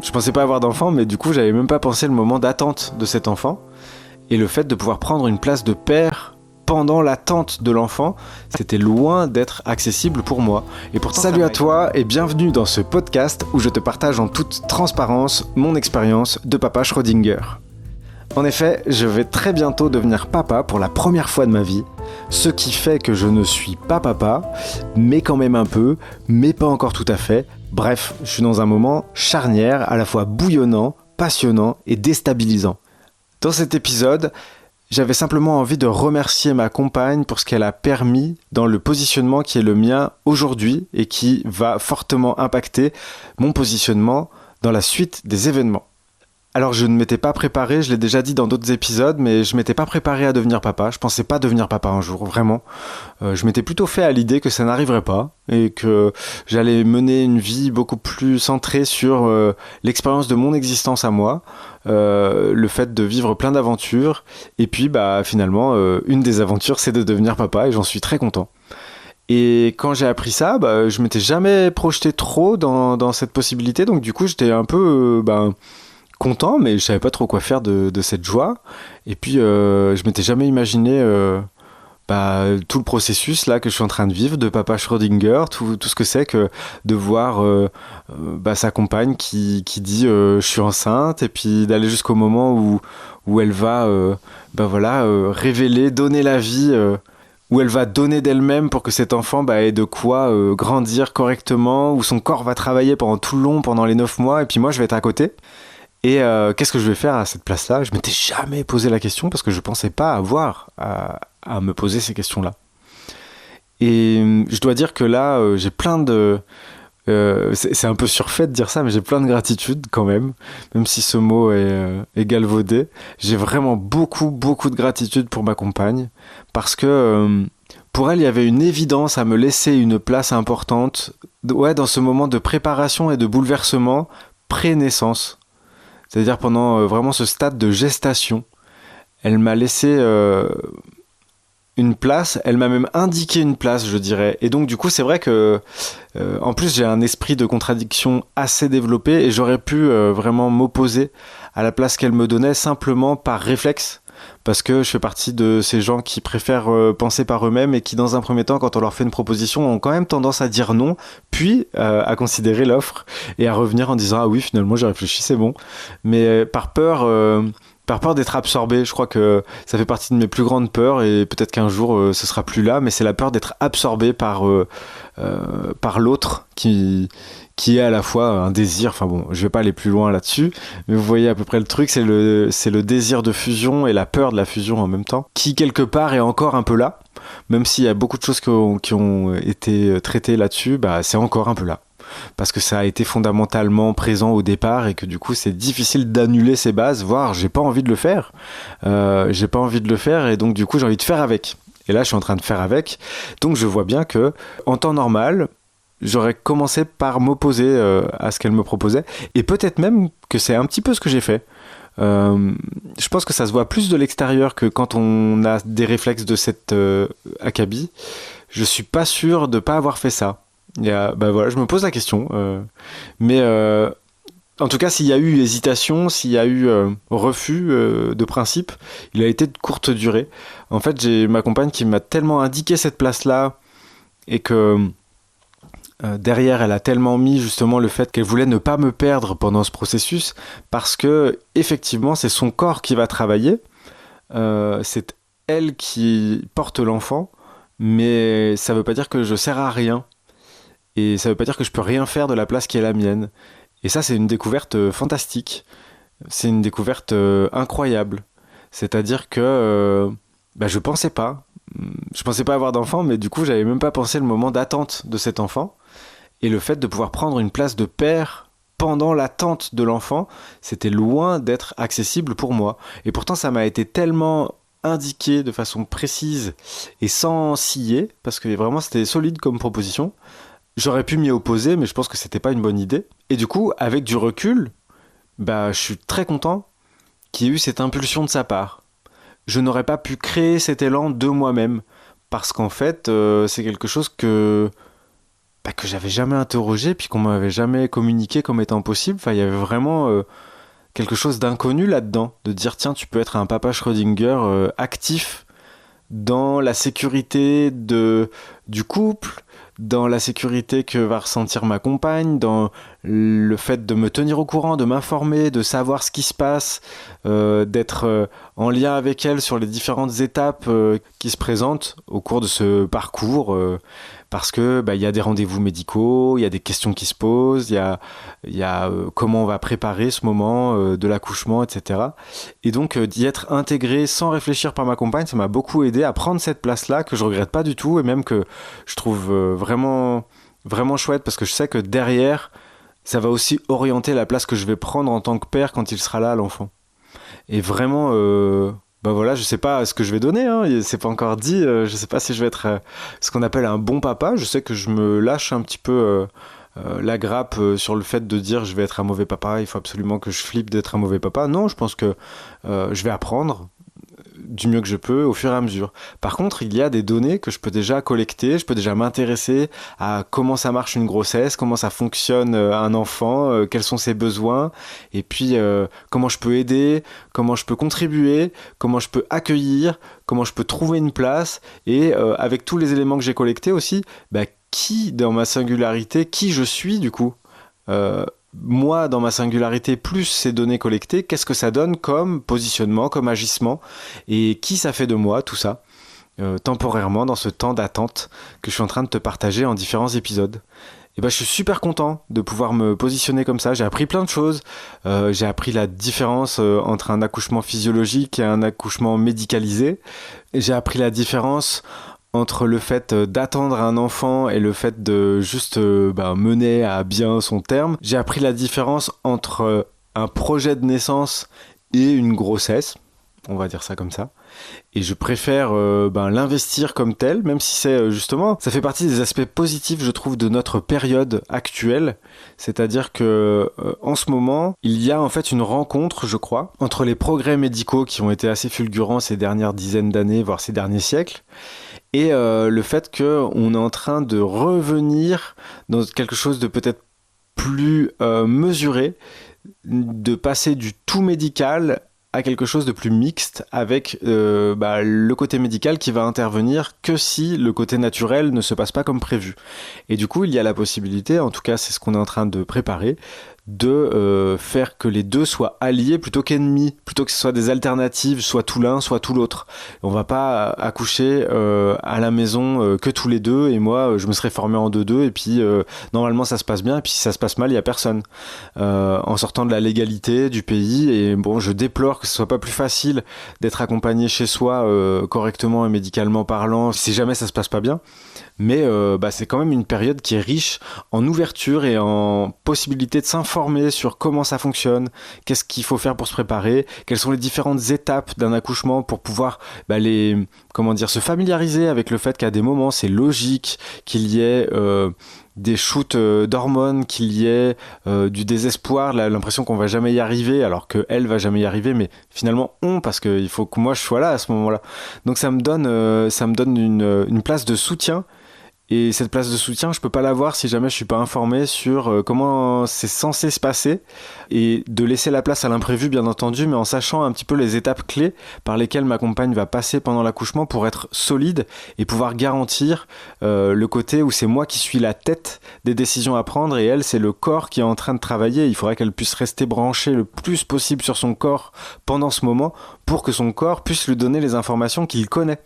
Je pensais pas avoir d'enfant, mais du coup, j'avais même pas pensé le moment d'attente de cet enfant. Et le fait de pouvoir prendre une place de père pendant l'attente de l'enfant, c'était loin d'être accessible pour moi. Et pourtant, salut à toi et bienvenue dans ce podcast où je te partage en toute transparence mon expérience de papa Schrödinger. En effet, je vais très bientôt devenir papa pour la première fois de ma vie, ce qui fait que je ne suis pas papa, mais quand même un peu, mais pas encore tout à fait. Bref, je suis dans un moment charnière, à la fois bouillonnant, passionnant et déstabilisant. Dans cet épisode, j'avais simplement envie de remercier ma compagne pour ce qu'elle a permis dans le positionnement qui est le mien aujourd'hui et qui va fortement impacter mon positionnement dans la suite des événements. Alors je ne m'étais pas préparé, je l'ai déjà dit dans d'autres épisodes, mais je m'étais pas préparé à devenir papa. Je pensais pas devenir papa un jour, vraiment. Je m'étais plutôt fait à l'idée que ça n'arriverait pas et que j'allais mener une vie beaucoup plus centrée sur l'expérience de mon existence à moi, le fait de vivre plein d'aventures. Et puis finalement, une des aventures, c'est de devenir papa et j'en suis très content. Et quand j'ai appris ça, je m'étais jamais projeté trop dans cette possibilité, donc du coup j'étais un peu... content, mais je savais pas trop quoi faire de cette joie. Et puis je m'étais jamais imaginé tout le processus là que je suis en train de vivre de papa Schrödinger, tout ce que c'est que de voir sa compagne qui dit je suis enceinte, et puis d'aller jusqu'au moment où elle va révéler, donner la vie, où elle va donner d'elle-même pour que cet enfant ait de quoi grandir correctement, où son corps va travailler pendant tout le long, pendant les 9 mois, et puis moi je vais être à côté. Et qu'est-ce que je vais faire à cette place-là ? Je m'étais jamais posé la question parce que je pensais pas avoir à me poser ces questions-là. Et je dois dire que là, j'ai plein de... c'est un peu surfait de dire ça, mais j'ai plein de gratitude quand même si ce mot est galvaudé. J'ai vraiment beaucoup de gratitude pour ma compagne parce que pour elle, il y avait une évidence à me laisser une place importante dans ce moment de préparation et de bouleversement pré-naissance. C'est-à-dire pendant vraiment ce stade de gestation, elle m'a laissé une place, elle m'a même indiqué une place, je dirais. Et donc du coup, c'est vrai que, en plus, j'ai un esprit de contradiction assez développé et j'aurais pu vraiment m'opposer à la place qu'elle me donnait simplement par réflexe. Parce que je fais partie de ces gens qui préfèrent penser par eux-mêmes et qui, dans un premier temps, quand on leur fait une proposition, ont quand même tendance à dire non, puis à considérer l'offre et à revenir en disant « Ah oui, finalement, j'ai réfléchi, c'est bon ». Mais par peur d'être absorbé, je crois que ça fait partie de mes plus grandes peurs et peut-être qu'un jour, ce sera plus là, mais c'est la peur d'être absorbé par l'autre qui est à la fois un désir, enfin bon, je vais pas aller plus loin là-dessus, mais vous voyez à peu près le truc, c'est le désir de fusion et la peur de la fusion en même temps, qui quelque part est encore un peu là, même s'il y a beaucoup de choses qui ont été traitées là-dessus, c'est encore un peu là. Parce que ça a été fondamentalement présent au départ et que du coup c'est difficile d'annuler ces bases, voire j'ai pas envie de le faire, et donc du coup j'ai envie de faire avec. Et là je suis en train de faire avec, donc je vois bien que en temps normal, j'aurais commencé par m'opposer à ce qu'elle me proposait, et peut-être même que c'est un petit peu ce que j'ai fait. Je pense que ça se voit plus de l'extérieur que quand on a des réflexes de cet acabit. Je suis pas sûr de pas avoir fait ça. Je me pose la question. Mais en tout cas, s'il y a eu hésitation, s'il y a eu refus de principe, il a été de courte durée. En fait, j'ai ma compagne qui m'a tellement indiqué cette place-là et que derrière, elle a tellement mis justement le fait qu'elle voulait ne pas me perdre pendant ce processus parce que effectivement, c'est son corps qui va travailler. C'est elle qui porte l'enfant, mais ça veut pas dire que je sers à rien. Et ça veut pas dire que je peux rien faire de la place qui est la mienne. Et ça, c'est une découverte fantastique. C'est une découverte incroyable. C'est-à-dire que je pensais pas. Je pensais pas avoir d'enfant, mais du coup, j'avais même pas pensé le moment d'attente de cet enfant. Et le fait de pouvoir prendre une place de père pendant l'attente de l'enfant, c'était loin d'être accessible pour moi. Et pourtant, ça m'a été tellement indiqué de façon précise et sans scier, parce que vraiment, c'était solide comme proposition. J'aurais pu m'y opposer, mais je pense que c'était pas une bonne idée. Et du coup, avec du recul, je suis très content qu'il y ait eu cette impulsion de sa part. Je n'aurais pas pu créer cet élan de moi-même, parce qu'en fait, c'est quelque chose que que j'avais jamais interrogé, puis qu'on m'avait jamais communiqué comme étant possible. Enfin, il y avait vraiment quelque chose d'inconnu là-dedans, de dire tiens, tu peux être un papa Schrödinger actif dans la sécurité du couple, dans la sécurité que va ressentir ma compagne, dans le fait de me tenir au courant, de m'informer, de savoir ce qui se passe, d'être en lien avec elle sur les différentes étapes qui se présentent au cours de ce parcours. Parce que il y a des rendez-vous médicaux, il y a des questions qui se posent, il y a comment on va préparer ce moment de l'accouchement, etc. Et donc d'y être intégré sans réfléchir par ma compagne, ça m'a beaucoup aidé à prendre cette place-là que je regrette pas du tout et même que je trouve vraiment vraiment chouette parce que je sais que derrière ça va aussi orienter la place que je vais prendre en tant que père quand il sera là, l'enfant. Et vraiment, voilà, je sais pas ce que je vais donner, hein, c'est pas encore dit, je sais pas si je vais être ce qu'on appelle un bon papa, je sais que je me lâche un petit peu la grappe sur le fait de dire je vais être un mauvais papa, il faut absolument que je flippe d'être un mauvais papa. Non, je pense que je vais apprendre du mieux que je peux au fur et à mesure. Par contre, il y a des données que je peux déjà collecter, je peux déjà m'intéresser à comment ça marche une grossesse, comment ça fonctionne un enfant, quels sont ses besoins, et puis comment je peux aider, comment je peux contribuer, comment je peux accueillir, comment je peux trouver une place, et avec tous les éléments que j'ai collectés aussi, qui dans ma singularité, qui je suis du coup moi, dans ma singularité, plus ces données collectées, qu'est-ce que ça donne comme positionnement, comme agissement, et qui ça fait de moi, tout ça, temporairement, dans ce temps d'attente que je suis en train de te partager en différents épisodes. Et je suis super content de pouvoir me positionner comme ça. J'ai appris plein de choses. J'ai appris la différence entre un accouchement physiologique et un accouchement médicalisé. J'ai appris la différence entre le fait d'attendre un enfant et le fait de juste mener à bien son terme. J'ai appris la différence entre un projet de naissance et une grossesse, on va dire ça comme ça. Et je préfère l'investir comme tel, même si c'est justement, ça fait partie des aspects positifs, je trouve, de notre période actuelle. C'est-à-dire que en ce moment, il y a en fait une rencontre, je crois, entre les progrès médicaux qui ont été assez fulgurants ces dernières dizaines d'années, voire ces derniers siècles, et le fait qu'on est en train de revenir dans quelque chose de peut-être plus mesuré, de passer du tout médical à quelque chose de plus mixte avec le côté médical qui va intervenir que si le côté naturel ne se passe pas comme prévu. Et du coup, il y a la possibilité, en tout cas c'est ce qu'on est en train de préparer, de faire que les deux soient alliés plutôt qu'ennemis, plutôt que ce soit des alternatives, soit tout l'un, soit tout l'autre. On va pas accoucher à la maison que tous les deux, et moi je me serais formé en 2-2, et puis normalement ça se passe bien, et puis si ça se passe mal, il y a personne. En sortant de la légalité du pays, et bon, je déplore que ce soit pas plus facile d'être accompagné chez soi correctement et médicalement parlant, si jamais ça se passe pas bien. Mais c'est quand même une période qui est riche en ouverture et en possibilité de s'informer sur comment ça fonctionne, qu'est-ce qu'il faut faire pour se préparer, quelles sont les différentes étapes d'un accouchement pour pouvoir se familiariser avec le fait qu'à des moments c'est logique qu'il y ait des shoots d'hormones, qu'il y ait du désespoir, l'impression qu'on va jamais y arriver, alors qu'elle va jamais y arriver, mais finalement parce qu'il faut que moi je sois là à ce moment-là. Donc ça me donne une place de soutien. Et cette place de soutien, je peux pas l'avoir si jamais je suis pas informé sur comment c'est censé se passer, et de laisser la place à l'imprévu, bien entendu, mais en sachant un petit peu les étapes clés par lesquelles ma compagne va passer pendant l'accouchement pour être solide et pouvoir garantir le côté où c'est moi qui suis la tête des décisions à prendre et elle, c'est le corps qui est en train de travailler. Il faudrait qu'elle puisse rester branchée le plus possible sur son corps pendant ce moment pour que son corps puisse lui donner les informations qu'il connaît.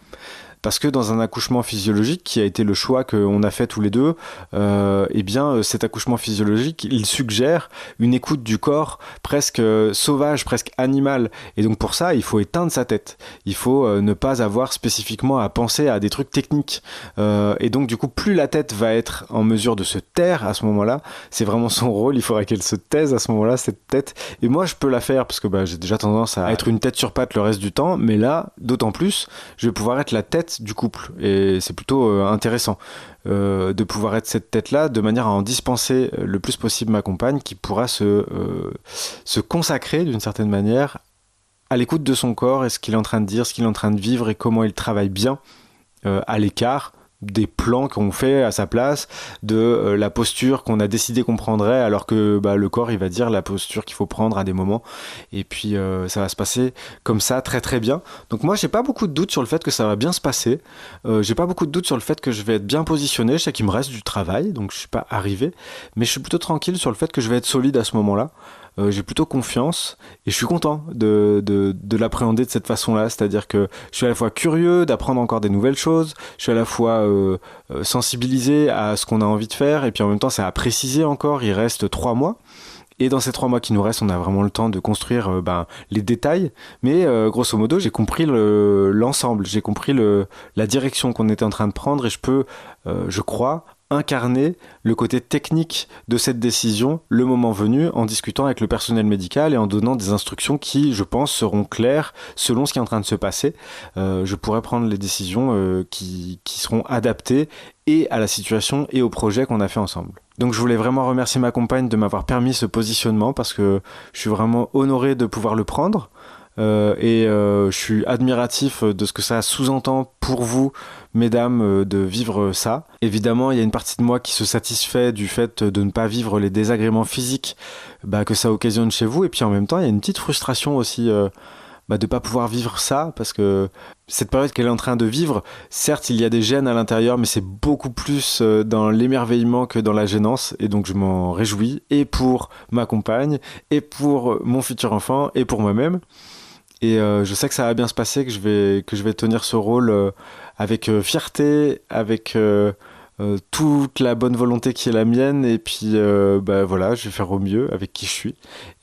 Parce que dans un accouchement physiologique, qui a été le choix qu'on a fait tous les deux, cet accouchement physiologique, il suggère une écoute du corps presque sauvage, presque animale. Et donc pour ça, il faut éteindre sa tête. Il faut ne pas avoir spécifiquement à penser à des trucs techniques. Et donc du coup, plus la tête va être en mesure de se taire à ce moment-là, c'est vraiment son rôle, il faudrait qu'elle se taise à ce moment-là, cette tête. Et moi, je peux la faire, parce que j'ai déjà tendance à être une tête sur patte le reste du temps, mais là, d'autant plus, je vais pouvoir être la tête du couple, et c'est plutôt intéressant de pouvoir être cette tête-là, de manière à en dispenser le plus possible ma compagne, qui pourra se consacrer d'une certaine manière à l'écoute de son corps et ce qu'il est en train de dire, ce qu'il est en train de vivre et comment il travaille bien à l'écart des plans qu'on fait à sa place, de la posture qu'on a décidé qu'on prendrait, alors que le corps il va dire la posture qu'il faut prendre à des moments, et puis ça va se passer comme ça très très bien. Donc moi j'ai pas beaucoup de doutes sur le fait que ça va bien se passer, j'ai pas beaucoup de doutes sur le fait que je vais être bien positionné, je sais qu'il me reste du travail, donc je suis pas arrivé, mais je suis plutôt tranquille sur le fait que je vais être solide à ce moment-là. J'ai plutôt confiance et je suis content de l'appréhender de cette façon-là, c'est-à-dire que je suis à la fois curieux d'apprendre encore des nouvelles choses, je suis à la fois sensibilisé à ce qu'on a envie de faire et puis en même temps c'est à préciser encore, il reste 3 mois. Et dans ces 3 mois qui nous restent, on a vraiment le temps de construire les détails. Mais grosso modo, j'ai compris l'ensemble, j'ai compris la direction qu'on était en train de prendre et je peux, je crois, incarner le côté technique de cette décision le moment venu en discutant avec le personnel médical et en donnant des instructions qui, je pense, seront claires selon ce qui est en train de se passer. Je pourrai prendre les décisions qui seront adaptées et à la situation et au projet qu'on a fait ensemble. Donc je voulais vraiment remercier ma compagne de m'avoir permis ce positionnement parce que je suis vraiment honoré de pouvoir le prendre. Je suis admiratif de ce que ça sous-entend pour vous, mesdames, de vivre ça. Évidemment, il y a une partie de moi qui se satisfait du fait de ne pas vivre les désagréments physiques que ça occasionne chez vous. Et puis en même temps, il y a une petite frustration aussi de ne pas pouvoir vivre ça, parce que cette période qu'elle est en train de vivre, certes, il y a des gênes à l'intérieur, mais c'est beaucoup plus dans l'émerveillement que dans la gênance. Et donc je m'en réjouis, et pour ma compagne, et pour mon futur enfant, et pour moi-même. Et je sais que ça va bien se passer, que je vais tenir ce rôle avec fierté, avec toute la bonne volonté qui est la mienne. Et puis voilà, je vais faire au mieux avec qui je suis.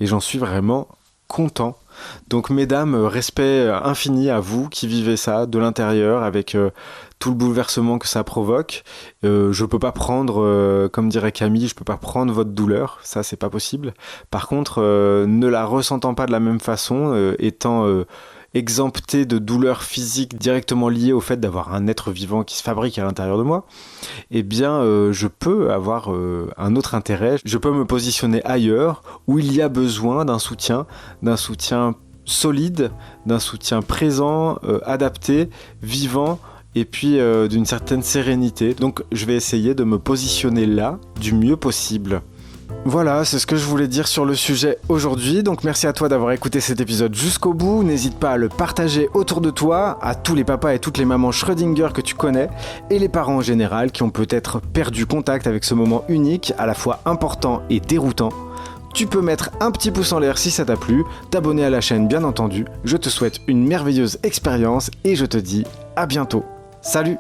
Et j'en suis vraiment content. Donc mesdames, respect infini à vous qui vivez ça de l'intérieur avec tout le bouleversement que ça provoque. Je peux pas prendre, comme dirait Camille, je peux pas prendre votre douleur, ça c'est pas possible. Par contre, ne la ressentant pas de la même façon, étant exempté de douleurs physiques directement liées au fait d'avoir un être vivant qui se fabrique à l'intérieur de moi, eh bien je peux avoir un autre intérêt, je peux me positionner ailleurs où il y a besoin d'un soutien solide, d'un soutien présent, adapté, vivant, et puis d'une certaine sérénité. Donc je vais essayer de me positionner là du mieux possible. Voilà, c'est ce que je voulais dire sur le sujet aujourd'hui. Donc merci à toi d'avoir écouté cet épisode jusqu'au bout. N'hésite pas à le partager autour de toi, à tous les papas et toutes les mamans Schrödinger que tu connais, et les parents en général qui ont peut-être perdu contact avec ce moment unique, à la fois important et déroutant. Tu peux mettre un petit pouce en l'air si ça t'a plu, t'abonner à la chaîne bien entendu. Je te souhaite une merveilleuse expérience et je te dis à bientôt. Salut!